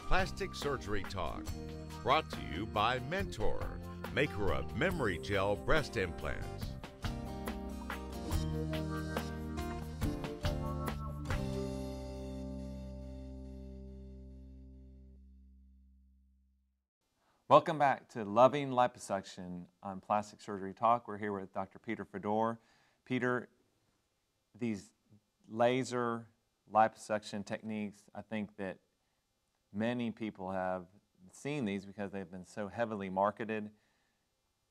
Plastic Surgery Talk, brought to you by Mentor, maker of memory gel breast implants. Welcome back to Loving Liposuction on Plastic Surgery Talk. We're here with Dr. Peter Fedor. Peter, these laser liposuction techniques, I think that many people have seen these because they've been so heavily marketed.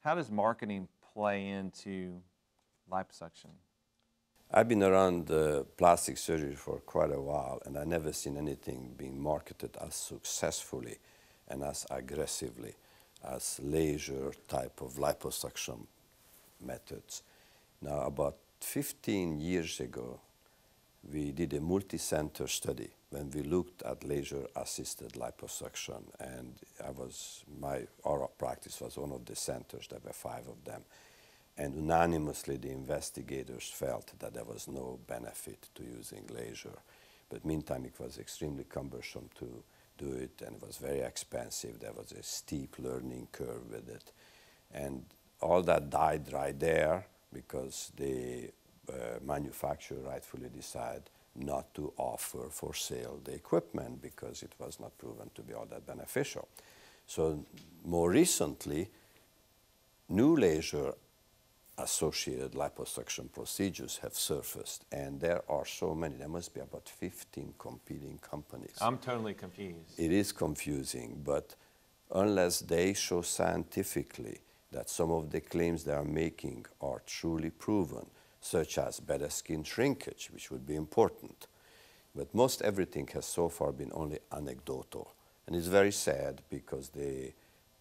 How does marketing play into liposuction? I've been around plastic surgery for quite a while, and I've never seen anything being marketed as successfully and as aggressively as laser type of liposuction methods. Now, about 15 years ago, we did a multi-center study when we looked at laser-assisted liposuction, and our practice was one of the centers. There were 5 of them, and unanimously the investigators felt that there was no benefit to using laser. But meantime, it was extremely cumbersome to do it, and it was very expensive. There was a steep learning curve with it, and all that died right there because the manufacturer rightfully decided not to offer for sale the equipment because it was not proven to be all that beneficial. So more recently, new laser associated liposuction procedures have surfaced, and there are so many. There must be about 15 competing companies. I'm totally confused. It is confusing, but unless they show scientifically that some of the claims they are making are truly proven, such as better skin shrinkage, which would be important, but most everything has so far been only anecdotal. And it's very sad because the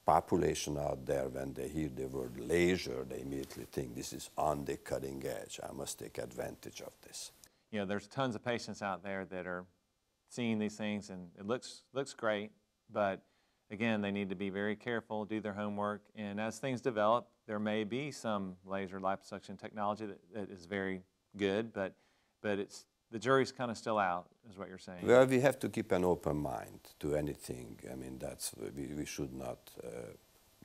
population out there, when they hear the word laser, they immediately think this is on the cutting edge. I must take advantage of this. You know, there's tons of patients out there that are seeing these things, and it looks great, but again, they need to be very careful, do their homework, and as things develop, there may be some laser liposuction technology that is very good, but the jury's kind of still out, is what you're saying. Well, we have to keep an open mind to anything. I mean, we should not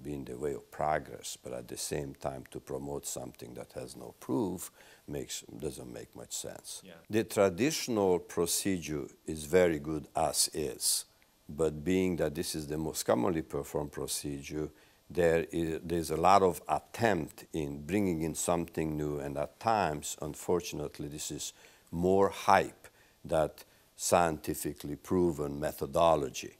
be in the way of progress, but at the same time, to promote something that has no proof doesn't make much sense. Yeah. The traditional procedure is very good as is, but being that this is the most commonly performed procedure, there's a lot of attempt in bringing in something new, and at times, unfortunately, this is more hype than scientifically proven methodology.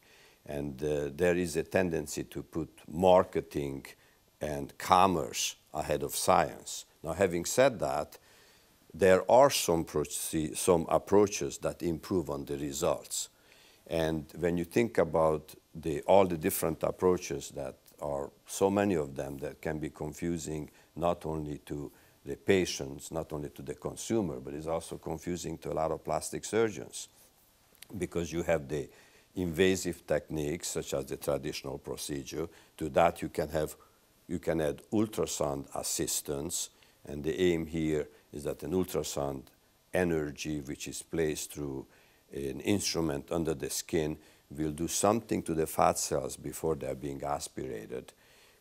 And there is a tendency to put marketing and commerce ahead of science. Now, having said that, there are some approaches that improve on the results. And when you think about all the different approaches that are so many of them that can be confusing not only to the patients, not only to the consumer, but it's also confusing to a lot of plastic surgeons because you have the invasive techniques such as the traditional procedure. To that you can add ultrasound assistance, and the aim here is that an ultrasound energy which is placed through an instrument under the skin will do something to the fat cells before they're being aspirated.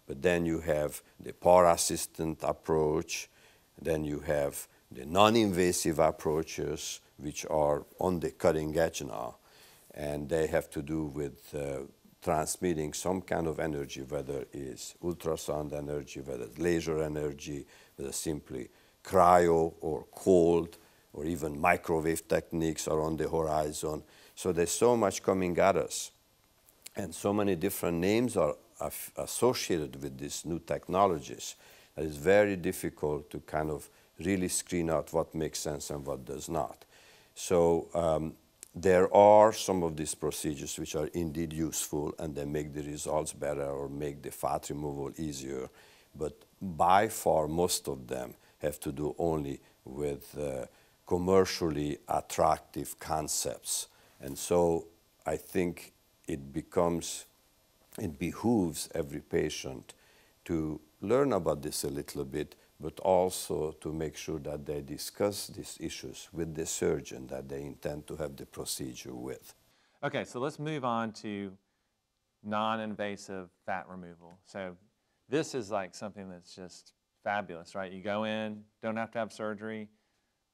But then you have the para-assistant approach, then you have the non-invasive approaches, which are on the cutting edge now, and they have to do with transmitting some kind of energy, whether it's ultrasound energy, whether it's laser energy, whether simply cryo or cold, or even microwave techniques are on the horizon. So there's so much coming at us, and so many different names are associated with these new technologies. It is very difficult to kind of really screen out what makes sense and what does not. So there are some of these procedures which are indeed useful, and they make the results better or make the fat removal easier, but by far most of them have to do only with commercially attractive concepts. And so I think it behooves every patient to learn about this a little bit, but also to make sure that they discuss these issues with the surgeon that they intend to have the procedure with. Okay, so let's move on to non-invasive fat removal. So this is like something that's just fabulous, right? You go in, don't have to have surgery,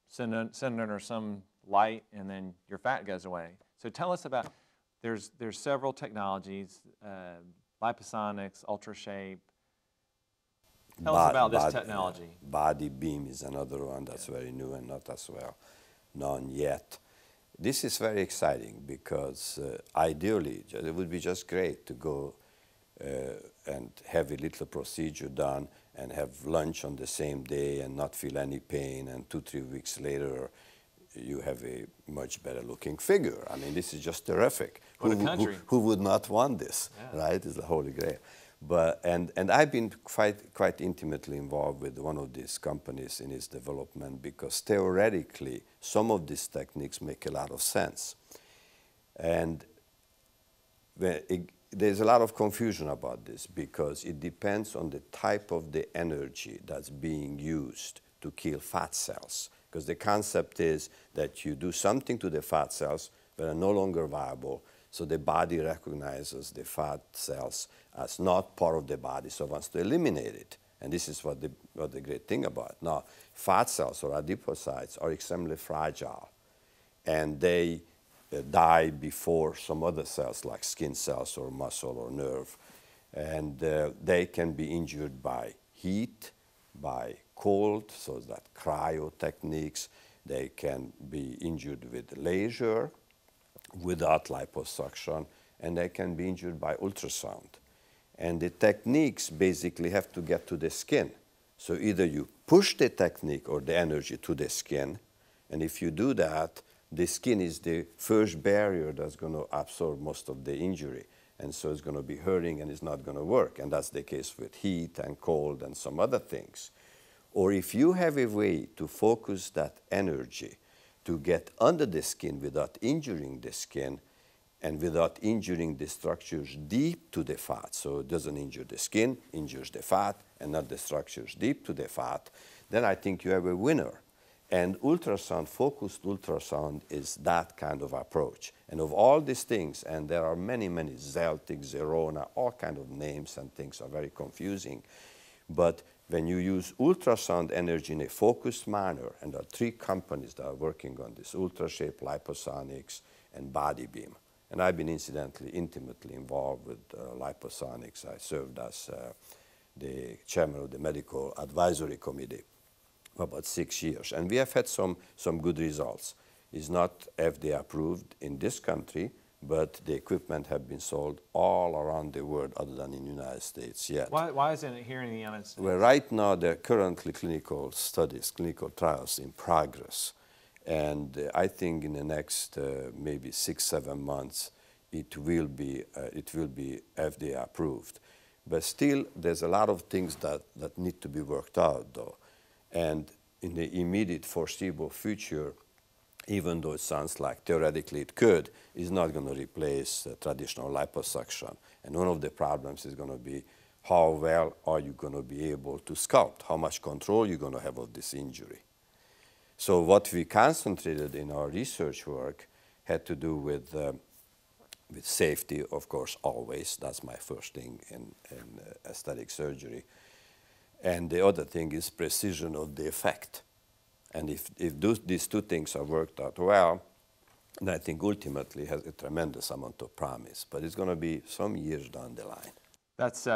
send under some light, and then your fat goes away. So tell us about, there's several technologies, liposonics, ultrashape. Tell us about this technology. Body beam is another one that's very new and not as well known yet. This is very exciting because ideally it would be just great to go and have a little procedure done and have lunch on the same day and not feel any pain, and 2-3 weeks later you have a much better looking figure. I mean, this is just terrific. Who would not want this, right? It's the holy grail. But, and I've been quite intimately involved with one of these companies in its development, because theoretically some of these techniques make a lot of sense. And there's a lot of confusion about this, because it depends on the type of the energy that's being used to kill fat cells. Because the concept is that you do something to the fat cells that are no longer viable, so the body recognizes the fat cells as not part of the body, so wants to eliminate it. And this is what the great thing about it. Now, fat cells or adipocytes are extremely fragile, and they die before some other cells like skin cells or muscle or nerve. And they can be injured by heat, by cold, so that cryo techniques. They can be injured with laser, without liposuction, and they can be injured by ultrasound. And the techniques basically have to get to the skin. So either you push the technique or the energy to the skin, and if you do that, the skin is the first barrier that's going to absorb most of the injury. And so it's going to be hurting and it's not going to work. And that's the case with heat and cold and some other things. Or if you have a way to focus that energy to get under the skin without injuring the skin and without injuring the structures deep to the fat, so it doesn't injure the skin, injures the fat, and not the structures deep to the fat, then I think you have a winner. And ultrasound, focused ultrasound, is that kind of approach. And of all these things, and there are many, many, Zeltic, Zerona, all kind of names and things are very confusing. But when you use ultrasound energy in a focused manner, and there are 3 companies that are working on this, ultrashape, liposonics, and body beam. And I've been incidentally intimately involved with liposonics. I served as the chairman of the medical advisory committee for about 6 years. And we have had some good results. It's not FDA approved in this country, but the equipment have been sold all around the world other than in the United States yet. Why isn't it here in the United States? Well, right now there are currently clinical studies, clinical trials in progress. And I think in the next maybe 6-7 months, it will be FDA approved. But still, there's a lot of things that need to be worked out, though. And in the immediate foreseeable future, even though it sounds like theoretically it could, is not going to replace traditional liposuction. And one of the problems is going to be how well are you going to be able to sculpt, how much control you're going to have of this injury. So what we concentrated in our research work had to do with safety, of course, always. That's my first thing in aesthetic surgery. And the other thing is precision of the effect. And if these 2 things are worked out well, then I think ultimately has a tremendous amount of promise. But it's going to be some years down the line. That's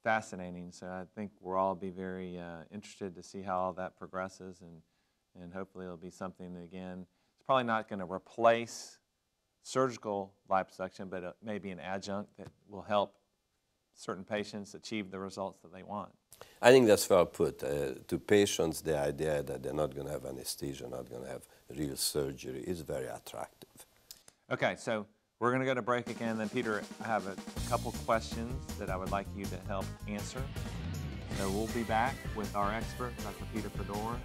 fascinating. So I think we'll all be very interested to see how all that progresses, and hopefully it'll be something that, again, it's probably not going to replace surgical liposuction, but it may be an adjunct that will help certain patients achieve the results that they want. I think that's well put. To patients, the idea that they're not going to have anesthesia, not going to have real surgery is very attractive. Okay, so we're going to go to break again. Then, Peter, I have a couple questions that I would like you to help answer. So we'll be back with our expert, Dr. Peter Fedor,